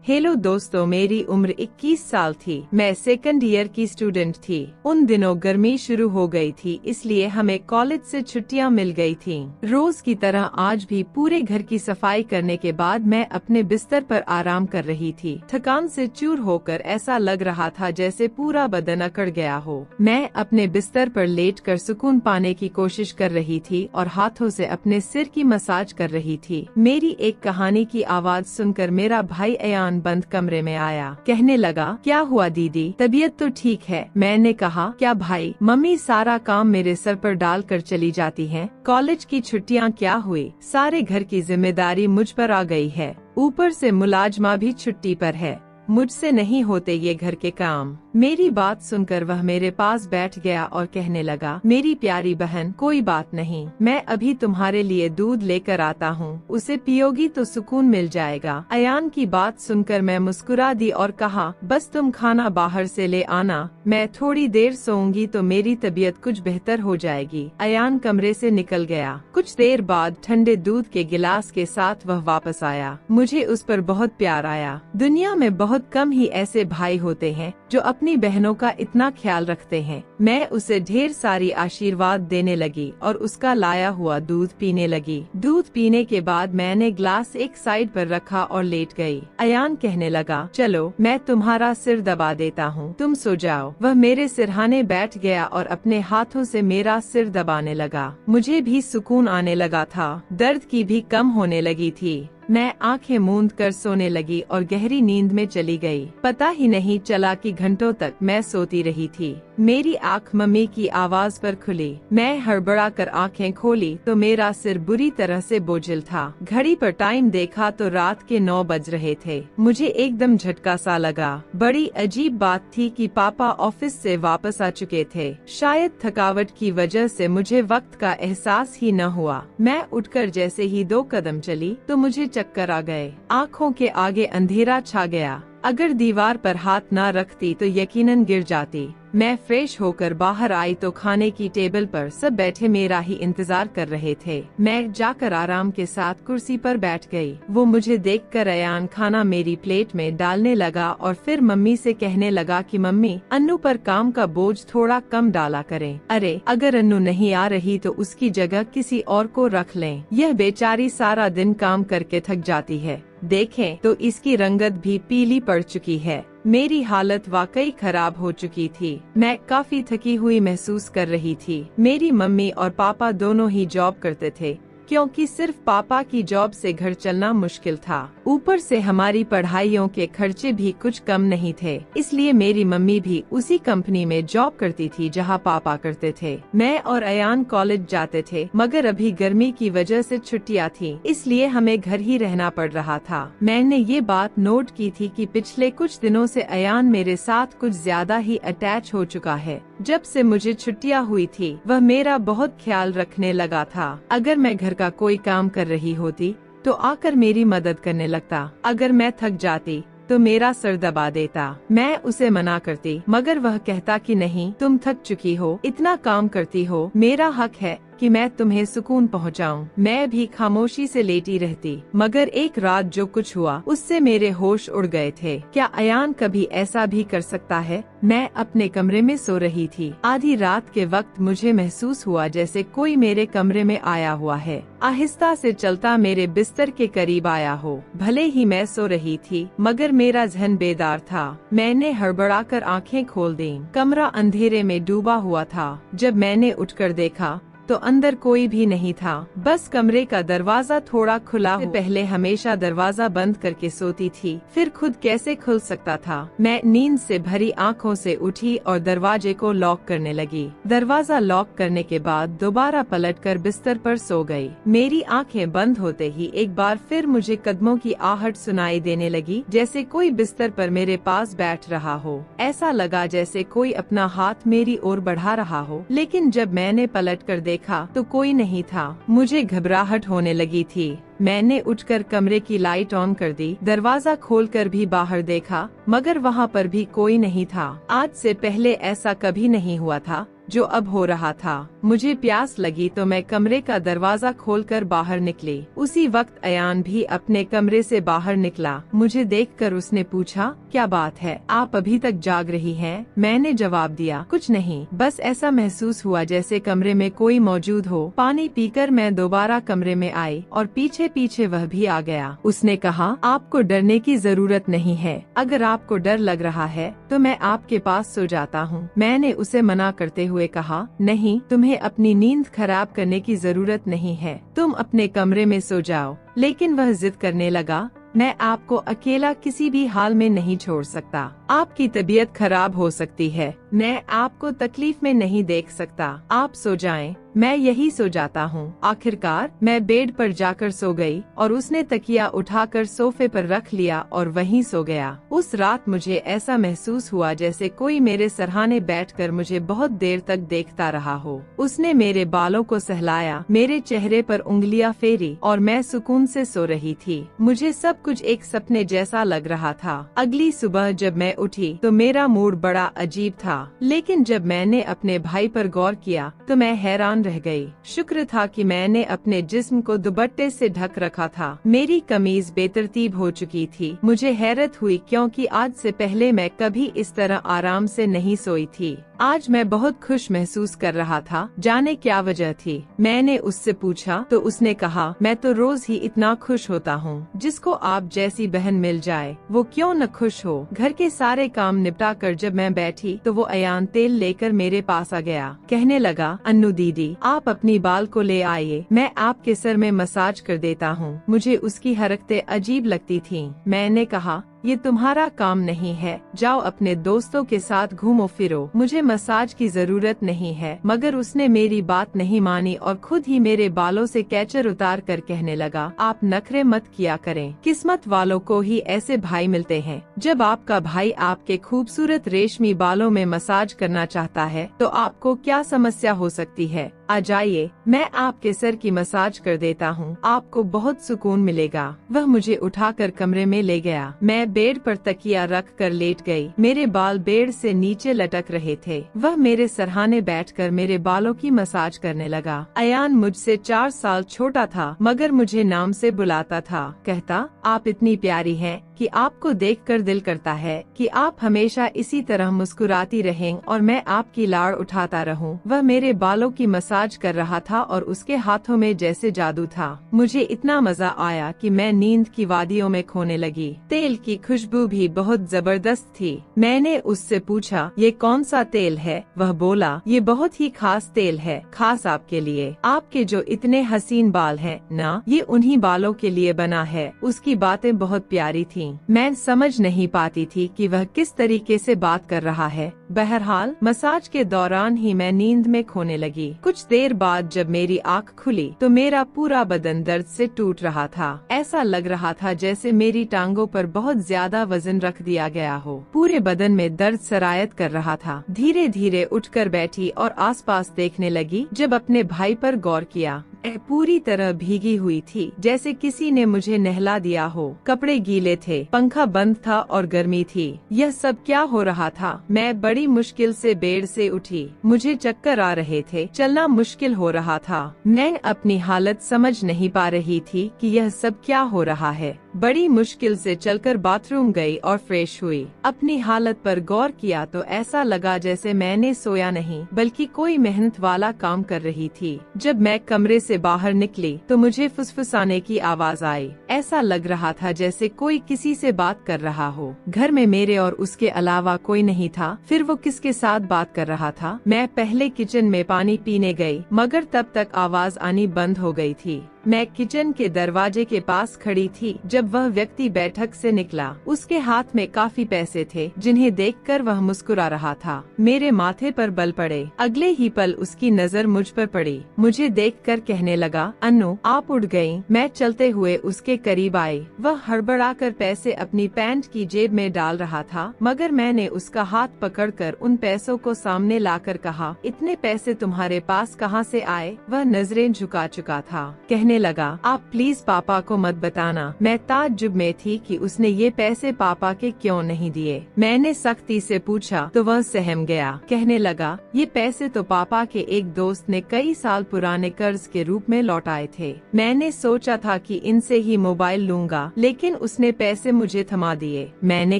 Hello दोस्तों, मेरी उम्र 21 साल थी। मैं सेकंड ईयर की स्टूडेंट थी। उन दिनों गर्मी शुरू हो गई थी, इसलिए हमें कॉलेज से छुट्टियां मिल गई थीं। रोज की तरह आज भी पूरे घर की सफाई करने के बाद मैं अपने बिस्तर पर आराम कर रही थी। थकान से चूर होकर ऐसा लग रहा था जैसे पूरा बदन अकड़ गया हो। मैं अपने बिस्तर पर लेटकर सुकून पाने की कोशिश कर रही थी और हाथों से अपने सिर की मसाज कर रही थी। मेरी एक कहानी की आवाज सुनकर मेरा भाई अयान बंद कमरे में आया। कहने लगा, क्या हुआ दीदी, तबीयत तो ठीक है? मैंने कहा, क्या भाई, मम्मी सारा काम मेरे सर पर डाल कर चली जाती हैं। कॉलेज की छुट्टियां क्या हुई, सारे घर की जिम्मेदारी मुझ पर आ गई है। ऊपर से मुलाजमा भी छुट्टी पर है। मुझसे नहीं होते ये घर के काम। मेरी बात सुनकर वह मेरे पास बैठ गया और कहने लगा, मेरी प्यारी बहन, कोई बात नहीं, मैं अभी तुम्हारे लिए दूध लेकर आता हूँ, उसे पियोगी तो सुकून मिल जाएगा। अयान की बात सुनकर मैं मुस्कुरा दी और कहा, बस तुम खाना बाहर से ले आना, मैं थोड़ी देर सोऊंगी तो मेरी तबीयत कुछ बेहतर हो जाएगी। अयान कमरे से निकल गया। कुछ देर बाद ठंडे दूध के गिलास के साथ वह वापस आया। मुझे उस पर बहुत प्यार आया। दुनिया में बहुत कम ही ऐसे भाई होते हैं जो अपनी बहनों का इतना ख्याल रखते हैं। मैं उसे ढेर सारी आशीर्वाद देने लगी और उसका लाया हुआ दूध पीने लगी। दूध पीने के बाद मैंने ग्लास एक साइड पर रखा और लेट गई। अयान कहने लगा, चलो मैं तुम्हारा सिर दबा देता हूँ, तुम सो जाओ। वह मेरे सिरहाने बैठ गया और अपने हाथों से मेरा सिर दबाने लगा। मुझे भी सुकून आने लगा था, दर्द की भी कम होने लगी थी। मैं आंखें मूंद कर सोने लगी और गहरी नींद में चली गई। पता ही नहीं चला कि घंटों तक मैं सोती रही थी। मेरी आंख मम्मी की आवाज पर खुली। मैं हड़बड़ा कर आंखें खोली तो मेरा सिर बुरी तरह से बोझिल था। घड़ी पर टाइम देखा तो रात के 9 बज रहे थे। मुझे एकदम झटका सा लगा। बड़ी अजीब बात थी कि पापा ऑफिस से वापस आ चुके थे। शायद थकावट की वजह से मुझे वक्त का एहसास ही न हुआ। मैं उठकर जैसे ही 2 कदम चली तो मुझे चक्कर आ गए। आँखों के आगे अंधेरा छा गया। अगर दीवार पर हाथ न रखती तो यकीनन गिर जाती। मैं फ्रेश होकर बाहर आई तो खाने की टेबल पर सब बैठे मेरा ही इंतजार कर रहे थे। मैं जाकर आराम के साथ कुर्सी पर बैठ गई। वो मुझे देखकर अयान खाना मेरी प्लेट में डालने लगा और फिर मम्मी से कहने लगा कि मम्मी, अन्नू पर काम का बोझ थोड़ा कम डाला करें। अरे, अगर अन्नू नहीं आ रही तो उसकी जगह किसी और को रख लें। यह बेचारी सारा दिन काम करके थक जाती है। देखें तो इसकी रंगत भी पीली पड़ चुकी है। मेरी हालत वाकई खराब हो चुकी थी। मैं काफी थकी हुई महसूस कर रही थी। मेरी मम्मी और पापा दोनों ही जॉब करते थे, क्योंकि सिर्फ पापा की जॉब से घर चलना मुश्किल था। ऊपर से हमारी पढ़ाइयों के खर्चे भी कुछ कम नहीं थे, इसलिए मेरी मम्मी भी उसी कंपनी में जॉब करती थी जहां पापा करते थे। मैं और अयान कॉलेज जाते थे, मगर अभी गर्मी की वजह से छुट्टियां थी, इसलिए हमें घर ही रहना पड़ रहा था। मैंने ये बात नोट की थी कि पिछले कुछ दिनों से अयान मेरे साथ कुछ ज्यादा ही अटैच हो चुका है। जब से मुझे छुट्टियां हुई थी, वह मेरा बहुत ख्याल रखने लगा था। अगर मैं घर का कोई काम कर रही होती तो आकर मेरी मदद करने लगता। अगर मैं थक जाती तो मेरा सर दबा देता। मैं उसे मना करती, मगर वह कहता कि नहीं, तुम थक चुकी हो, इतना काम करती हो, मेरा हक है कि मैं तुम्हें सुकून पहुंचाऊं। मैं भी खामोशी से लेटी रहती, मगर एक रात जो कुछ हुआ उससे मेरे होश उड़ गए थे। क्या अयान कभी ऐसा भी कर सकता है? मैं अपने कमरे में सो रही थी। आधी रात के वक्त मुझे महसूस हुआ जैसे कोई मेरे कमरे में आया हुआ है, आहिस्ता से चलता मेरे बिस्तर के करीब आया हो। भले ही मैं सो रही थी, मगर मेरा ज़हन बेदार था। मैंने हड़बड़ाकर आंखें खोल दी। कमरा अंधेरे में डूबा हुआ था। जब मैंने उठकर देखा तो अंदर कोई भी नहीं था, बस कमरे का दरवाजा थोड़ा खुला हो। पहले हमेशा दरवाजा बंद करके सोती थी, फिर खुद कैसे खुल सकता था। मैं नींद से भरी आंखों से उठी और दरवाजे को लॉक करने लगी। दरवाजा लॉक करने के बाद दोबारा पलटकर बिस्तर पर सो गई। मेरी आंखें बंद होते ही एक बार फिर मुझे कदमों की आहट सुनाई देने लगी, जैसे कोई बिस्तर पर मेरे पास बैठ रहा हो। ऐसा लगा जैसे कोई अपना हाथ मेरी ओर बढ़ा रहा हो, लेकिन जब मैंने पलटकर देखा तो कोई नहीं था। मुझे घबराहट होने लगी थी। मैंने उठकर कमरे की लाइट ऑन कर दी। दरवाजा खोलकर भी बाहर देखा, मगर वहाँ पर भी कोई नहीं था। आज से पहले ऐसा कभी नहीं हुआ था जो अब हो रहा था। मुझे प्यास लगी तो मैं कमरे का दरवाजा खोलकर बाहर निकली। उसी वक्त अयान भी अपने कमरे से बाहर निकला। मुझे देखकर उसने पूछा, क्या बात है, आप अभी तक जाग रही हैं? मैंने जवाब दिया, कुछ नहीं, बस ऐसा महसूस हुआ जैसे कमरे में कोई मौजूद हो। पानी पीकर मैं दोबारा कमरे में आई और पीछे पीछे वह भी आ गया। उसने कहा, आपको डरने की जरूरत नहीं है, अगर आपको डर लग रहा है तो मैं आपके पास सो जाता हूँ। मैंने उसे मना करते हुए कहा, नहीं, तुम्हें अपनी नींद खराब करने की जरूरत नहीं है, तुम अपने कमरे में सो जाओ। लेकिन वह जिद करने लगा, मैं आपको अकेला किसी भी हाल में नहीं छोड़ सकता, आपकी तबीयत खराब हो सकती है, मैं आपको तकलीफ में नहीं देख सकता, आप सो जाएं, मैं यही सो जाता हूँ। आखिरकार मैं बेड पर जाकर सो गई और उसने तकिया उठाकर सोफे पर रख लिया और वहीं सो गया। उस रात मुझे ऐसा महसूस हुआ जैसे कोई मेरे सरहाने बैठकर मुझे बहुत देर तक देखता रहा हो। उसने मेरे बालों को सहलाया, मेरे चेहरे पर उंगलियां फेरी और मैं सुकून से सो रही थी। मुझे सब कुछ एक सपने जैसा लग रहा था। अगली सुबह जब मैं उठी तो मेरा मूड बड़ा अजीब था, लेकिन जब मैंने अपने भाई पर गौर किया तो मैं हैरान रह गई। शुक्र था कि मैंने अपने जिस्म को दुपट्टे से ढक रखा था। मेरी कमीज बेतरतीब हो चुकी थी। मुझे हैरत हुई क्योंकि आज से पहले मैं कभी इस तरह आराम से नहीं सोई थी। आज मैं बहुत खुश महसूस कर रहा था। जाने क्या वजह थी? मैंने उससे पूछा तो उसने कहा, मैं तो रोज ही इतना खुश होता हूँ। जिसको आप जैसी बहन मिल जाए वो क्यों न खुश हो। घर के सारे काम निपटा कर जब मैं बैठी तो वो अयान तेल लेकर मेरे पास आ गया। कहने लगा, अन्नू दीदी, आप अपनी बाल को ले आइए, मैं आपके सर में मसाज कर देता हूँ। मुझे उसकी हरकतें अजीब लगती थीं। मैंने कहा, ये तुम्हारा काम नहीं है, जाओ अपने दोस्तों के साथ घूमो फिरो, मुझे मसाज की जरूरत नहीं है। मगर उसने मेरी बात नहीं मानी और खुद ही मेरे बालों से कैचर उतार कर कहने लगा, आप नखरे मत किया करें, किस्मत वालों को ही ऐसे भाई मिलते हैं। जब आपका भाई आपके खूबसूरत रेशमी बालों में मसाज करना चाहता है तो आपको क्या समस्या हो सकती है। आ जाइए, मैं आपके सर की मसाज कर देता हूँ, आपको बहुत सुकून मिलेगा। वह मुझे उठाकर कमरे में ले गया। मैं बेड पर तकिया रख कर लेट गई। मेरे बाल बेड से नीचे लटक रहे थे। वह मेरे सरहाने बैठकर मेरे बालों की मसाज करने लगा। अयान मुझसे 4 साल छोटा था मगर मुझे नाम से बुलाता था। कहता, आप इतनी प्यारी हैं कि आपको देखकर दिल करता है कि आप हमेशा इसी तरह मुस्कुराती रहें और मैं आपकी लाड़ उठाता रहूं। वह मेरे बालों की मसाज कर रहा था और उसके हाथों में जैसे जादू था। मुझे इतना मजा आया कि मैं नींद की वादियों में खोने लगी। तेल की खुशबू भी बहुत जबरदस्त थी। मैंने उससे पूछा, ये कौन सा तेल है? वह बोला, ये बहुत ही खास तेल है, खास आपके लिए। आपके जो इतने हसीन बाल हैं ना, ये उन्हीं बालों के लिए बना है। उसकी बातें बहुत प्यारी थीं। मैं समझ नहीं पाती थी कि वह किस तरीके से बात कर रहा है। बहरहाल मसाज के दौरान ही मैं नींद में खोने लगी। कुछ देर बाद जब मेरी आँख खुली तो मेरा पूरा बदन दर्द से टूट रहा था। ऐसा लग रहा था जैसे मेरी टांगों पर बहुत ज्यादा वजन रख दिया गया हो। पूरे बदन में दर्द सरायत कर रहा था। धीरे धीरे उठकर बैठी और आसपास देखने लगी। जब अपने भाई पर गौर किया, पूरी तरह भीगी हुई थी, जैसे किसी ने मुझे नहला दिया हो। कपड़े गीले थे, पंखा बंद था और गर्मी थी। यह सब क्या हो रहा था? मैं बड़ी मुश्किल से बेड से उठी। मुझे चक्कर आ रहे थे, चलना मुश्किल हो रहा था। मैं अपनी हालत समझ नहीं पा रही थी कि यह सब क्या हो रहा है। बड़ी मुश्किल से चलकर बाथरूम गई और फ्रेश हुई। अपनी हालत पर गौर किया तो ऐसा लगा जैसे मैंने सोया नहीं बल्कि कोई मेहनत वाला काम कर रही थी। जब मैं कमरे से बाहर निकली तो मुझे फुसफुसाने की आवाज आई। ऐसा लग रहा था जैसे कोई किसी से बात कर रहा हो। घर में मेरे और उसके अलावा कोई नहीं था। फिर वो किसके साथ बात कर रहा था? मैं पहले किचन में पानी पीने गई मगर तब तक आवाज आनी बंद हो गई थी। मैं किचन के दरवाजे के पास खड़ी थी जब वह व्यक्ति बैठक से निकला। उसके हाथ में काफी पैसे थे जिन्हें देखकर वह मुस्कुरा रहा था। मेरे माथे पर बल पड़े। अगले ही पल उसकी नजर मुझ पर पड़ी। मुझे देखकर कहने लगा, अन्नू आप उठ गयी। मैं चलते हुए उसके करीब आई। वह हड़बड़ाकर पैसे अपनी पैंट की जेब में डाल रहा था मगर मैंने उसका हाथ पकड़कर उन पैसों को सामने लाकर कहा, इतने पैसे तुम्हारे पास कहाँ से आए? वह नजरें झुका चुका था। कहने कहने लगा, आप प्लीज पापा को मत बताना। मैं ताज्जुब में थी कि उसने ये पैसे पापा के क्यों नहीं दिए। मैंने सख्ती से पूछा तो वह सहम गया। कहने लगा, ये पैसे तो पापा के एक दोस्त ने कई साल पुराने कर्ज के रूप में लौटाए थे। मैंने सोचा था कि इनसे ही मोबाइल लूंगा, लेकिन उसने पैसे मुझे थमा दिए। मैंने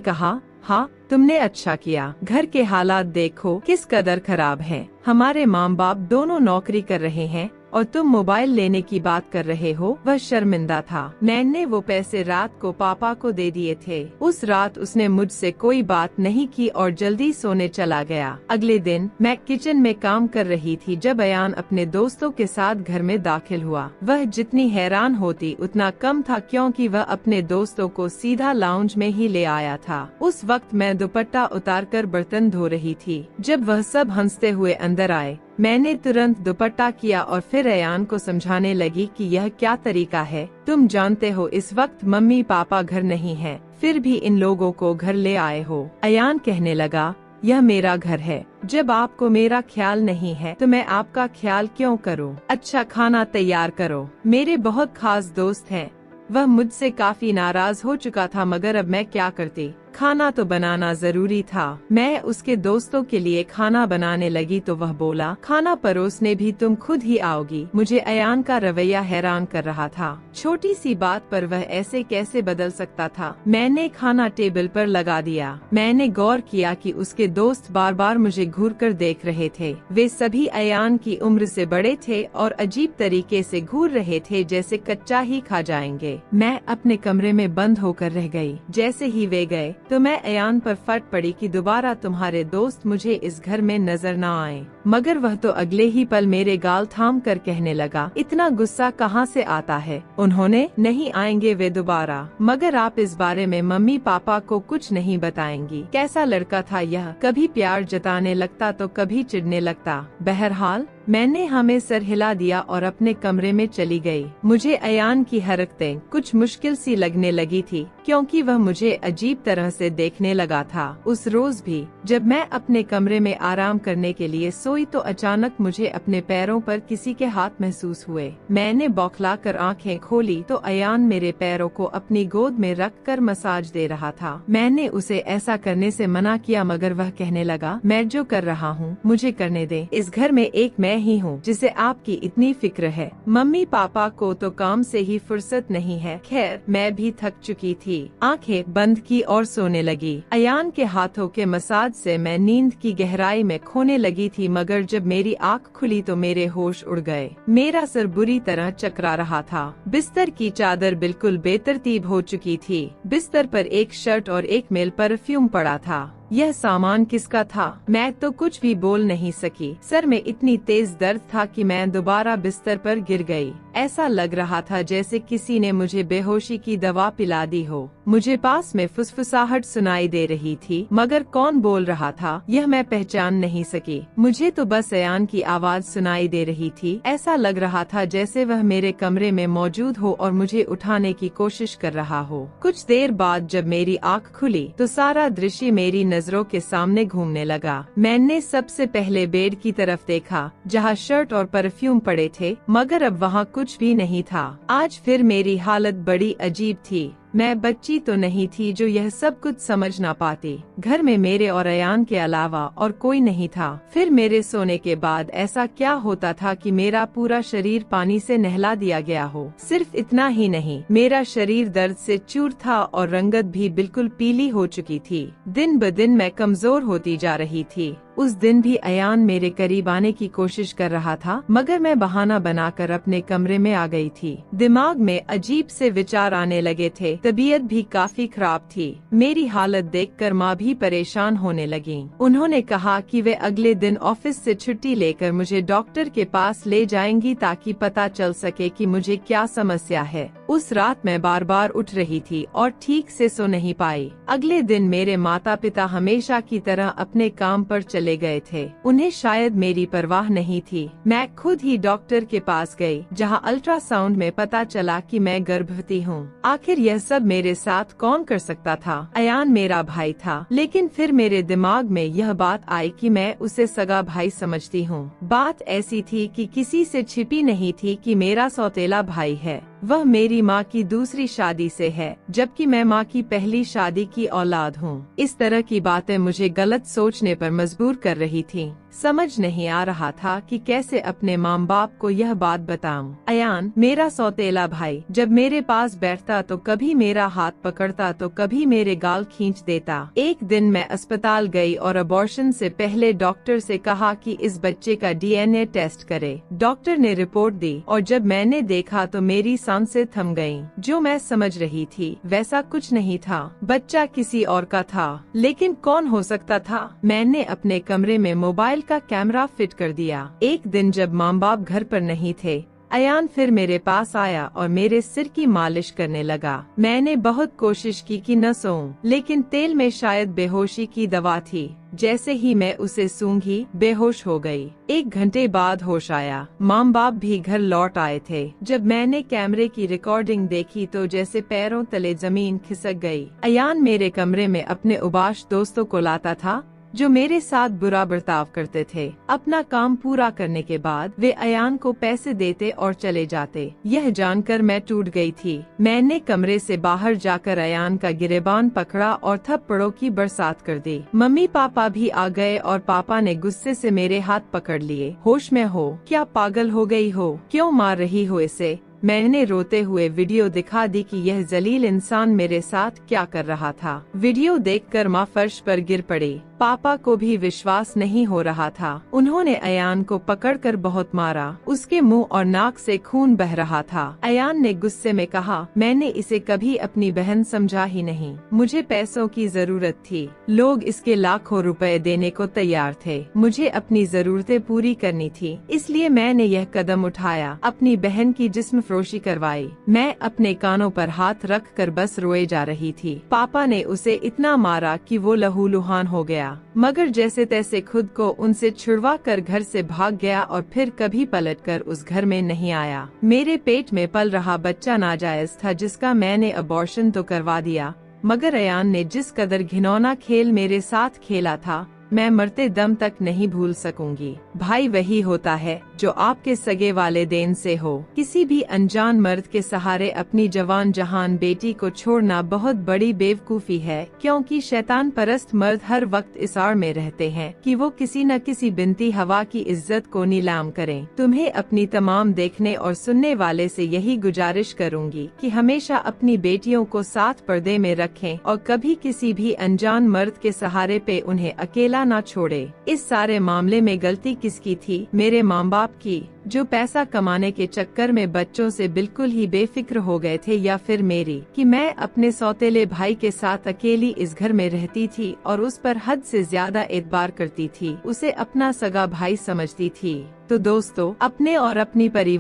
कहा, हाँ, तुमने अच्छा किया। घर के हालात देखो किस कदर खराब हैं। हमारे माँ बाप दोनों नौकरी कर रहे हैं और तुम मोबाइल लेने की बात कर रहे हो। वह शर्मिंदा था। मैंने वो पैसे रात को पापा को दे दिए थे। उस रात उसने मुझसे कोई बात नहीं की और जल्दी सोने चला गया। अगले दिन मैं किचन में काम कर रही थी जब अयान अपने दोस्तों के साथ घर में दाखिल हुआ। वह जितनी हैरान होती उतना कम था, क्योंकि वह अपने दोस्तों को सीधा लाउंज में ही ले आया था। उस वक्त मैं दुपट्टा उतारकर बर्तन धो रही थी। जब वह सब हंसते हुए अंदर आए, मैंने तुरंत दुपट्टा किया और फिर अयान को समझाने लगी कि यह क्या तरीका है। तुम जानते हो इस वक्त मम्मी पापा घर नहीं हैं, फिर भी इन लोगों को घर ले आए हो। अयान कहने लगा, यह मेरा घर है। जब आपको मेरा ख्याल नहीं है तो मैं आपका ख्याल क्यों करूं? अच्छा खाना तैयार करो, मेरे बहुत खास दोस्त हैं। वह मुझसे काफी नाराज हो चुका था, मगर अब मैं क्या करती। खाना तो बनाना जरूरी था। मैं उसके दोस्तों के लिए खाना बनाने लगी तो वह बोला, खाना परोसने भी तुम खुद ही आओगी। मुझे अयान का रवैया हैरान कर रहा था। छोटी सी बात पर वह ऐसे कैसे बदल सकता था। मैंने खाना टेबल पर लगा दिया। मैंने गौर किया कि उसके दोस्त बार बार मुझे घूर कर देख रहे थे। वे सभी अयान की उम्र से बड़े थे और अजीब तरीके से घूर रहे थे, जैसे कच्चा ही खा जाएंगे। मैं अपने कमरे में बंद होकर रह गई। जैसे ही वे गए तो मैं अयान पर फट पड़ी कि दोबारा तुम्हारे दोस्त मुझे इस घर में नजर न आए। मगर वह तो अगले ही पल मेरे गाल थाम कर कहने लगा, इतना गुस्सा कहाँ से आता है? उन्होंने नहीं आएंगे वे दोबारा। मगर आप इस बारे में मम्मी पापा को कुछ नहीं बताएंगी। कैसा लड़का था यह, कभी प्यार जताने लगता तो कभी चिढ़ने लगता। बहरहाल मैंने हमें सर हिला दिया और अपने कमरे में चली गई। मुझे अयान की हरकतें कुछ मुश्किल सी लगने लगी थी, क्योंकि वह मुझे अजीब तरह से देखने लगा था। उस रोज भी जब मैं अपने कमरे में आराम करने के लिए सोई तो अचानक मुझे अपने पैरों पर किसी के हाथ महसूस हुए। मैंने बौखलाकर आंखें खोली तो अयान मेरे पैरों को अपनी गोद में रखकर मसाज दे रहा था। मैंने उसे ऐसा करने से मना किया, मगर वह कहने लगा, मैं जो कर रहा हूँ मुझे करने दे। इस घर में एक मैं ही हूँ जिसे आपकी इतनी फिक्र है। मम्मी पापा को तो काम से ही फुर्सत नहीं है। खैर मैं भी थक चुकी थी। आंखें बंद की और सोने लगी। अयान के हाथों के मसाज से मैं नींद की गहराई में खोने लगी थी, मगर जब मेरी आंख खुली तो मेरे होश उड़ गए। मेरा सर बुरी तरह चकरा रहा था। बिस्तर की चादर बिल्कुल बेतरतीब हो चुकी थी। बिस्तर पर एक शर्ट और एक मेल परफ्यूम पड़ा था। यह सामान किसका था? मैं तो कुछ भी बोल नहीं सकी। सर में इतनी तेज दर्द था कि मैं दोबारा बिस्तर पर गिर गई। ऐसा लग रहा था जैसे किसी ने मुझे बेहोशी की दवा पिला दी हो। मुझे पास में फुसफुसाहट सुनाई दे रही थी, मगर कौन बोल रहा था यह मैं पहचान नहीं सकी। मुझे तो बस अयान की आवाज सुनाई दे रही थी। ऐसा लग रहा था जैसे वह मेरे कमरे में मौजूद हो और मुझे उठाने की कोशिश कर रहा हो। कुछ देर बाद जब मेरी आँख खुली तो सारा दृश्य मेरी नजरों के सामने घूमने लगा। मैंने सबसे पहले बेड की तरफ देखा जहाँ शर्ट और परफ्यूम पड़े थे, मगर अब वहाँ कुछ भी नहीं था। आज फिर मेरी हालत बड़ी अजीब थी। मैं बच्ची तो नहीं थी जो यह सब कुछ समझ ना पाती। घर में मेरे और अयान के अलावा और कोई नहीं था। फिर मेरे सोने के बाद ऐसा क्या होता था कि मेरा पूरा शरीर पानी से नहला दिया गया हो। सिर्फ इतना ही नहीं, मेरा शरीर दर्द से चूर था और रंगत भी बिल्कुल पीली हो चुकी थी। दिन ब दिन मैं कमजोर होती जा रही थी। उस दिन भी अयान मेरे करीब आने की कोशिश कर रहा था, मगर मैं बहाना बनाकर अपने कमरे में आ गई थी। दिमाग में अजीब से विचार आने लगे थे। तबीयत भी काफी खराब थी। मेरी हालत देखकर माँ भी परेशान होने लगी। उन्होंने कहा कि वे अगले दिन ऑफिस से छुट्टी लेकर मुझे डॉक्टर के पास ले जाएंगी ताकि पता चल सके कि मुझे क्या समस्या है। उस रात मैं बार बार उठ रही थी और ठीक से सो नहीं पाई। अगले दिन मेरे माता पिता हमेशा की तरह अपने काम पर चले चले गए थे। उन्हें शायद मेरी परवाह नहीं थी। मैं खुद ही डॉक्टर के पास गई, जहां अल्ट्रासाउंड में पता चला कि मैं गर्भवती हूँ। आखिर यह सब मेरे साथ कौन कर सकता था? अयान मेरा भाई था, लेकिन फिर मेरे दिमाग में यह बात आई कि मैं उसे सगा भाई समझती हूँ। बात ऐसी थी कि किसी से छिपी नहीं थी कि मेरा सौतेला भाई है। वह मेरी माँ की दूसरी शादी से है, जबकि मैं माँ की पहली शादी की औलाद हूँ। इस तरह की बातें मुझे गलत सोचने पर मजबूर कर रही थीं। समझ नहीं आ रहा था कि कैसे अपने माँ बाप को यह बात बताऊं। अयान, मेरा सौतेला भाई, जब मेरे पास बैठता तो कभी मेरा हाथ पकड़ता तो कभी मेरे गाल खींच देता। एक दिन मैं अस्पताल गई और अबॉर्शन से पहले डॉक्टर से कहा कि इस बच्चे का DNA टेस्ट करे। डॉक्टर ने रिपोर्ट दी और जब मैंने देखा तो मेरी सांसें थम गईं। जो मैं समझ रही थी वैसा कुछ नहीं था। बच्चा किसी और का था, लेकिन कौन हो सकता था? मैंने अपने कमरे में मोबाइल का कैमरा फिट कर दिया। एक दिन जब माँ बाप घर पर नहीं थे, अयान फिर मेरे पास आया और मेरे सिर की मालिश करने लगा। मैंने बहुत कोशिश की कि न सोऊं, लेकिन तेल में शायद बेहोशी की दवा थी। जैसे ही मैं उसे सूंघी, बेहोश हो गई। 1 घंटे बाद होश आया। माँ बाप भी घर लौट आए थे। जब मैंने कैमरे की रिकॉर्डिंग देखी तो जैसे पैरों तले जमीन खिसक गई। अयान मेरे कमरे में अपने उबाश दोस्तों को लाता था, जो मेरे साथ बुरा बर्ताव करते थे। अपना काम पूरा करने के बाद वे अयान को पैसे देते और चले जाते। यह जानकर मैं टूट गई थी। मैंने कमरे से बाहर जाकर अयान का गिरेबान पकड़ा और थप्पड़ों की बरसात कर दी। मम्मी पापा भी आ गए और पापा ने गुस्से से मेरे हाथ पकड़ लिए। होश में हो क्या? पागल हो गई हो? क्यों मार रही हो इसे? मैंने रोते हुए वीडियो दिखा दी कि यह जलील इंसान मेरे साथ क्या कर रहा था। वीडियो देखकर माँ फर्श पर गिर पड़ी। पापा को भी विश्वास नहीं हो रहा था। उन्होंने अयान को पकड़कर बहुत मारा। उसके मुंह और नाक से खून बह रहा था। अयान ने गुस्से में कहा, मैंने इसे कभी अपनी बहन समझा ही नहीं। मुझे पैसों की जरूरत थी। लोग इसके लाखों रुपए देने को तैयार थे। मुझे अपनी जरूरतें पूरी करनी थी, इसलिए मैंने यह कदम उठाया। अपनी बहन की जिस्म फरोशी करवाई। मैं अपने कानों पर हाथ रख कर बस रोए जा रही थी। पापा ने उसे इतना मारा कि वो लहूलुहान हो गया, मगर जैसे तैसे खुद को उनसे छुड़वा कर घर से भाग गया और फिर कभी पलटकर उस घर में नहीं आया। मेरे पेट में पल रहा बच्चा नाजायज था, जिसका मैंने अबॉर्शन तो करवा दिया, मगर अयान ने जिस कदर घिनौना खेल मेरे साथ खेला था, मैं मरते दम तक नहीं भूल सकूंगी। भाई वही होता है जो आपके सगे वालिदैन से हो। किसी भी अनजान मर्द के सहारे अपनी जवान जहान बेटी को छोड़ना बहुत बड़ी बेवकूफी है, क्योंकि शैतान परस्त मर्द हर वक्त इस आड़ में रहते हैं कि वो किसी न किसी बिनती हवा की इज्जत को नीलाम करें। तुम्हें अपनी तमाम देखने और सुनने वाले से यही गुजारिश करूंगी कि हमेशा अपनी बेटियों को साथ पर्दे में रखें और कभी किसी भी अनजान मर्द के सहारे पे उन्हें अकेला ना छोड़े। इस सारे मामले में गलती किसकी थी? मेरे माँ बाप की, जो पैसा कमाने के चक्कर में बच्चों से बिल्कुल ही बेफिक्र हो गए थे, या फिर मेरी कि मैं अपने सौतेले भाई के साथ अकेली इस घर में रहती थी और उस पर हद से ज्यादा एतबार करती थी, उसे अपना सगा भाई समझती थी। तो दोस्तों, अपने और अपनी परिवार